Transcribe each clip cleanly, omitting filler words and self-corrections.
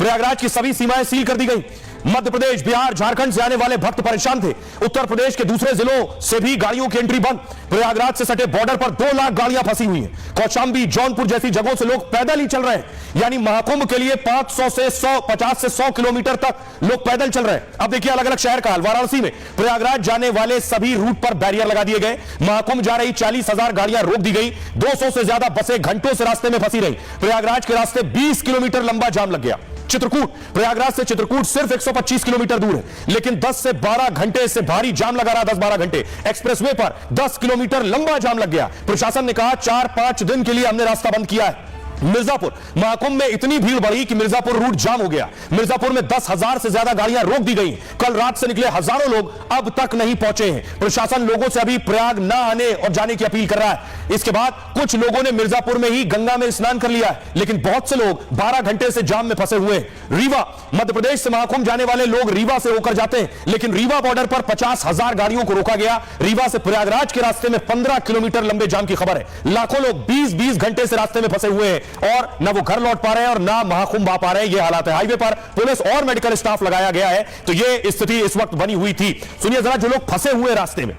प्रयागराज की सभी सीमाएं सील कर दी गई। मध्य प्रदेश, बिहार, झारखंड से आने वाले भक्त परेशान थे। उत्तर प्रदेश के दूसरे जिलों से भी गाड़ियों की एंट्री बंद। प्रयागराज से सटे बॉर्डर पर 2 लाख गाड़ियां फंसी हुई हैं। कौशांबी, जौनपुर जैसी जगहों से लोग पैदल ही चल रहे हैं। यानी महाकुंभ के लिए 50 से 100 किलोमीटर तक लोग पैदल चल रहे हैं। अब देखिए अलग अलग शहर का हाल। वाराणसी में प्रयागराज जाने वाले सभी रूट पर बैरियर लगा दिए गए। महाकुंभ जा रही 40,000 गाड़ियां रोक दी गई। 200 से ज्यादा बसें घंटों से रास्ते में फंसी रही। प्रयागराज के रास्ते 20 किलोमीटर लंबा जाम लग गया। चित्रकूट, प्रयागराज से चित्रकूट सिर्फ 125 किलोमीटर दूर है, लेकिन 10 से 12 घंटे से भारी जाम लगा रहा। 10-12 घंटे एक्सप्रेसवे पर 10 किलोमीटर लंबा जाम लग गया। प्रशासन ने कहा 4-5 दिन के लिए हमने रास्ता बंद किया है। मिर्जापुर, महाकुंभ में इतनी भीड़ बढ़ी कि मिर्जापुर रूट जाम हो गया। मिर्जापुर में 10,000 से ज्यादा गाड़ियां रोक दी गई। कल रात से निकले हजारों लोग अब तक नहीं पहुंचे हैं। प्रशासन लोगों से अभी प्रयाग न आने और जाने की अपील कर रहा है। इसके बाद कुछ लोगों ने मिर्जापुर में ही गंगा में स्नान कर लिया है, लेकिन बहुत से लोग 12 घंटे से जाम में फंसे हुए हैं। रीवा, मध्य प्रदेश से महाकुंभ जाने वाले लोग रीवा से होकर जाते हैं, लेकिन रीवा बॉर्डर पर 50,000 गाड़ियों को रोका गया। रीवा से प्रयागराज के रास्ते में 15 किलोमीटर लंबे जाम की खबर है। लाखों लोग 20-20 घंटे से रास्ते में फंसे हुए हैं और ना वो घर लौट पा रहे हैं और ना महाकुंभ आ पा रहे हैं। ये हालात है। हाईवे पर पुलिस और मेडिकल स्टाफ लगाया गया है। तो ये स्थिति इस वक्त बनी हुई थी। सुनिए जरा, जो लोग फंसे हुए रास्ते में,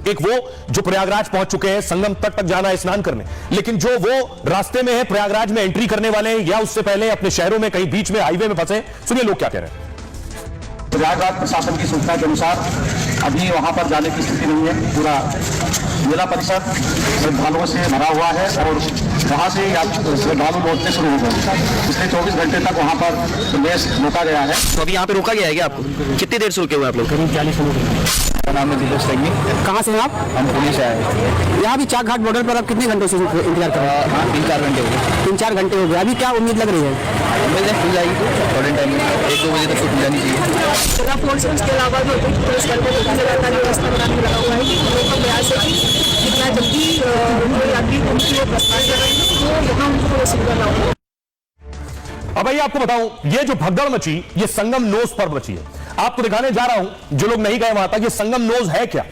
एक वो जो प्रयागराज पहुंच चुके हैं, संगम तक जाना है स्नान करने, लेकिन जो वो रास्ते में है प्रयागराज में एंट्री करने वाले हैं या उससे पहले अपने शहरों में कहीं बीच में हाईवे में फंसे। सुनिए लोग क्या कह रहे हैं। प्रयागराज प्रशासन की सूचना के अनुसार अभी वहां पर जाने की स्थिति नहीं है। पूरा मेला परिसर श्रद्धालुओं से भरा हुआ है और वहां से श्रद्धालु लौटने शुरू हो गए। पिछले 24 घंटे तक वहां पर प्रवेश रोका गया है। तो अभी यहाँ पे रोका गया है क्या आपको? कितनी देर से रुके हुए आप लोग? करीब 40 लोग। नाम है दिलेश संगी। कहाँ से हैं आप? हम पुणे से आए। यहाँ भी चाक घाट बॉर्डर पर आप कितने घंटों से इंतजार कर रहे हैं? हाँ, 3-4 घंटे हो गए। 3-4 घंटे हो गए। अभी क्या उम्मीद लग रही है? उम्मीद खुल जाएगी थोड़े टाइम में, 1-2 बजे तक खुल जानी चाहिए। फोर्स उसके अलावा भी पुलिस बल को लगातार व्यवस्था बनाने लगा हुआ है कि लोगों का प्रयास है कि जितना जल्दी कोई यात्री उनकी प्रस्थान कर रहे हैं तो यहाँ उनको रिसीव करना होगा। अब भाई आपको बताऊं, ये जो भगदड़ मची, ये संगम नोज पर मची है। आपको दिखाने जा रहा हूं, जो लोग नहीं गए वहां तक, ये संगम नोज है क्या।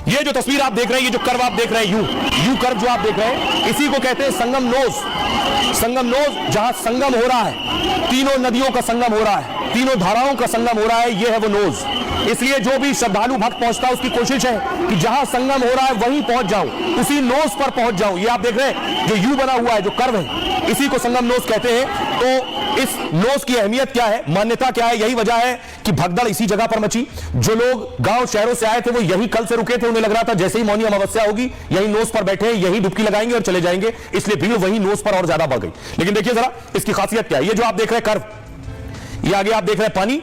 ये जो तस्वीर आप देख रहे हैं, ये जो कर्व आप देख रहे हैं, यू कर्व जो आप देख रहे हैं, इसी को कहते हैं संगम नोज। संगम नोज, जहां संगम हो रहा है, तीनों नदियों का संगम हो रहा है, तीनों धाराओं का संगम हो रहा है, ये है वो नोज। इसलिए जो भी श्रद्धालु भक्त पहुंचता है उसकी कोशिश है कि जहां संगम हो रहा है वहीं पहुंच जाऊं, उसी नोज पर पहुंच जाऊं। ये आप देख रहे हैं जो यू बना हुआ है, जो कर्व है, इसी को संगम नोज कहते हैं। तो इस नोज की अहमियत क्या है, मान्यता क्या है, यही वजह है कि भगदड़ इसी जगह पर मची। जो लोग गांव शहरों से आए थे वो यही कल से रुके थे। उन्हें लग रहा था जैसे ही मौनी अमावस्या होगी यही नोज पर बैठे, यही डुबकी लगाएंगे और चले जाएंगे, इसलिए भीड़ वही नोज पर और ज्यादा बढ़ गई। लेकिन देखिए जरा इसकी खासियत क्या है। ये जो आप देख रहे हैं कर्व, ये आगे आप देख रहे हैं पानी,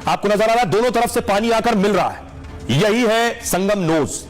आपको नजर आ रहा है दोनों तरफ से पानी आकर मिल रहा है, यही है संगम नोज।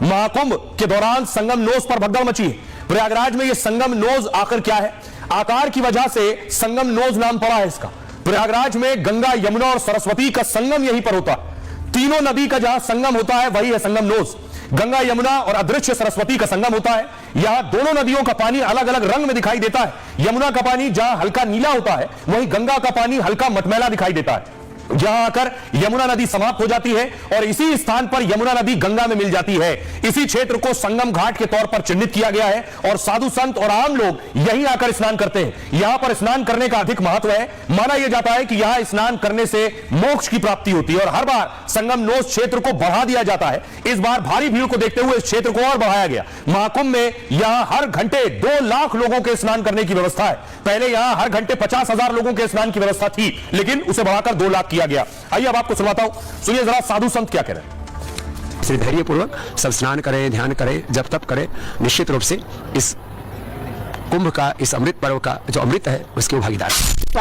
महाकुंभ के दौरान संगम नोज पर भगदड़ मची है। प्रयागराज में ये संगम नोज आकर क्या है, आकार की वजह से संगम नोज नाम पड़ा है इसका। प्रयागराज में गंगा, यमुना और सरस्वती का संगम यहीं पर होता है। तीनों नदी का जहां संगम होता है वही है संगम नोज। गंगा, यमुना और अदृश्य सरस्वती का संगम होता है। यहां दोनों नदियों का पानी अलग अलग रंग में दिखाई देता है। यमुना का पानी जहां हल्का नीला होता है, वहीं गंगा का पानी हल्का मटमैला दिखाई देता है। जहां आकर यमुना नदी समाप्त हो जाती है और इसी स्थान पर यमुना नदी गंगा में मिल जाती है। इसी क्षेत्र को संगम घाट के तौर पर चिन्हित किया गया है और साधु संत और आम लोग यहीं आकर स्नान करते हैं। यहां पर स्नान करने का अधिक महत्व है। माना यह जाता है कि यहां स्नान करने से मोक्ष की प्राप्ति होती है और हर बार संगम नोज क्षेत्र को बढ़ा दिया जाता है। इस बार भारी भीड़ को देखते हुए इस क्षेत्र को और बढ़ाया गया। महाकुंभ में यहां हर घंटे 2 लाख लोगों के स्नान करने की व्यवस्था है। पहले यहां हर घंटे 50,000 लोगों के स्नान की व्यवस्था थी, लेकिन उसे बढ़ाकर 2 लाख किया गया। आइए अब आपको सुनाता हूं, सुनिए जरा साधु संत क्या कह रहे हैं। श्री धैर्यपूर्वक सब स्नान करें, ध्यान करें, जब तप करें। निश्चित रूप से इस कुंभ का, इस अमृत पर्व का जो अमृत है उसके भागीदार।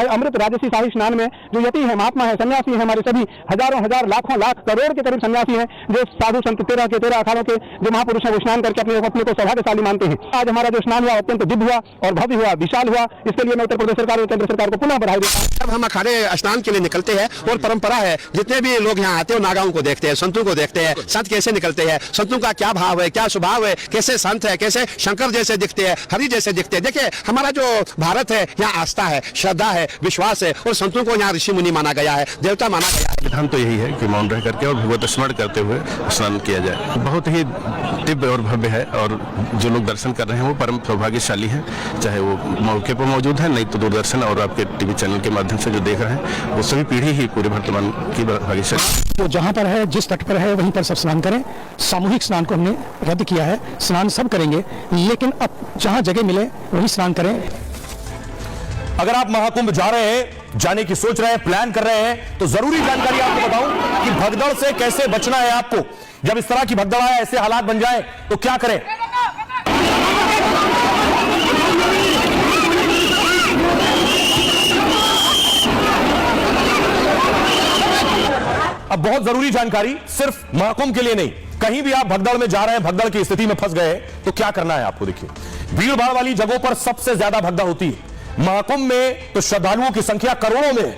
अमृत राजसी शाही स्नान में जो यति है, महात्मा है, सन्यासी है, हमारे सभी हजारों हजार लाखों लाख करोड़ के करीब सन्यासी हैं, जो साधु संत 13 के 13 अखाड़ों के जो महापुरुष हैं वो स्नान करके अपने को सौभाग्यशाली मानते हैं। आज हमारा जो स्नान हुआ अत्यंत दिव्य हुआ और भव्य हुआ, विशाल हुआ। इसके लिए मैं उत्तर प्रदेश सरकार और केंद्र सरकार को पुनः बधाई देता हूँ। जब हम अखाड़े स्नान के लिए निकलते हैं और परंपरा है, जितने भी लोग यहाँ आते हैं नागाओं को देखते हैं, संतों को देखते हैं, संत कैसे निकलते हैं, संतों का क्या भाव है, क्या स्वभाव है, कैसे संत है, कैसे शंकर जैसे दिखते हैं, हरि जैसे दिखते हैं। देखिए हमारा जो भारत है, यहाँ आस्था है, श्रद्धा है, विश्वास है और संतों को यहाँ ऋषि मुनि माना गया है, देवता माना गया है। विधान तो यही है कि मौन रह करके और भगवत स्मरण करते हुए स्नान किया जाए। बहुत ही दिव्य और भव्य है और जो लोग दर्शन कर रहे हैं वो परम सौभाग्यशाली हैं, चाहे वो मौके पर मौजूद है, नहीं तो दूरदर्शन और आपके टीवी चैनल के माध्यम से जो देख रहे हैं वो सभी पीढ़ी ही पूरे वर्तमान की भाग्यशाली। तो जहाँ पर है, जिस तट पर है, वहीं पर सब स्नान करें। सामूहिक स्नान को हमने रद्द किया है, स्नान सब करेंगे, लेकिन अब जहाँ जगह मिले वहीं स्नान करें। अगर आप महाकुंभ जा रहे हैं, जाने की सोच रहे हैं, प्लान कर रहे हैं, तो जरूरी जानकारी आपको बताऊं कि भगदड़ से कैसे बचना है आपको। जब इस तरह की भगदड़ आए, ऐसे हालात बन जाए तो क्या करें। अब बहुत जरूरी जानकारी, सिर्फ महाकुंभ के लिए नहीं, कहीं भी आप भगदड़ में जा रहे हैं, भगदड़ की स्थिति में फंस गए तो क्या करना है आपको। देखिए, भीड़ भाड़ वाली जगहों पर सबसे ज्यादा भगदड़ होती है। महाकुंभ में तो श्रद्धालुओं की संख्या करोड़ों में है,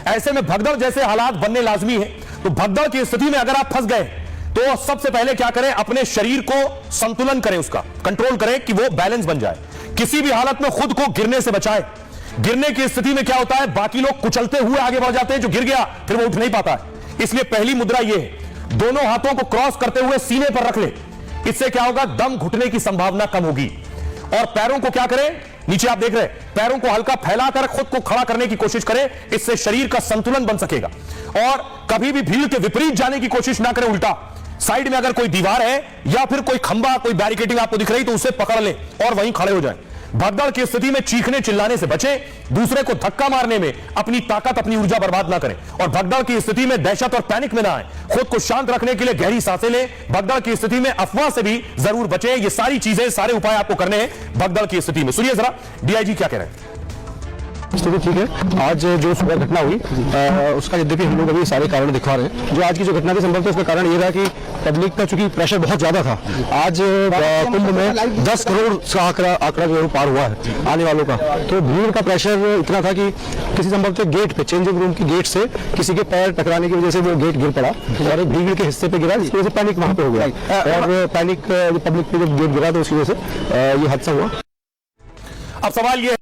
ऐसे में भगदड़ जैसे हालात बनने लाजमी है। तो भगदड़ की स्थिति में अगर आप फंस गए तो सबसे पहले क्या करें, अपने शरीर को संतुलन करें, उसका कंट्रोल करें कि वो बैलेंस बन जाए। किसी भी हालत में खुद को गिरने से बचाएं। गिरने की स्थिति में क्या होता है, बाकी लोग कुचलते हुए आगे बढ़ जाते हैं, जो गिर गया फिर वो उठ नहीं पाता है। इसलिए पहली मुद्रा यह है, दोनों हाथों को क्रॉस करते हुए सीने पर रख ले। इससे क्या होगा, दम घुटने की संभावना कम होगी। और पैरों को क्या करें, नीचे आप देख रहे हैं, पैरों को हल्का फैलाकर खुद को खड़ा करने की कोशिश करें, इससे शरीर का संतुलन बन सकेगा। और कभी भी भीड़ के विपरीत जाने की कोशिश ना करें, उल्टा साइड में अगर कोई दीवार है या फिर कोई खंबा, कोई बैरिकेडिंग आपको दिख रही तो उसे पकड़ ले और वहीं खड़े हो जाएं। भगदड़ की स्थिति में चीखने चिल्लाने से बचें, दूसरे को धक्का मारने में अपनी ताकत, अपनी ऊर्जा बर्बाद ना करें। और भगदड़ की स्थिति में दहशत और पैनिक में ना आए, खुद को शांत रखने के लिए गहरी सांसें लें। भगदड़ की स्थिति में अफवाह से भी जरूर बचें। ये सारी चीजें, सारे उपाय आपको करने हैं भगदड़ की स्थिति में। सुनिए जरा डीआईजी क्या कह रहे हैं। स्थिति ठीक है। आज जो सुबह घटना हुई उसका यद्यपि हम लोग अभी सारे कारण दिखा रहे हैं। जो आज की जो घटना थी संभवतः उसका कारण ये था कि पब्लिक का चूंकि प्रेशर बहुत ज्यादा था। आज कुंभ में 10 करोड़ का आंकड़ा जो पार हुआ है आने वालों का, तो भीड़ का प्रेशर इतना था कि किसी संभवतः गेट पे, चेंजिंग रूम की गेट से किसी के पैर टकराने की वजह से वो गेट गिर पड़ा और एक भीड़ के हिस्से पे गिरा, जिसकी वजह से पैनिक वहां पे हो गया और पैनिक पब्लिक पे जब गेट गिरा तो उसकी वजह से ये हादसा हुआ। अब सवाल ये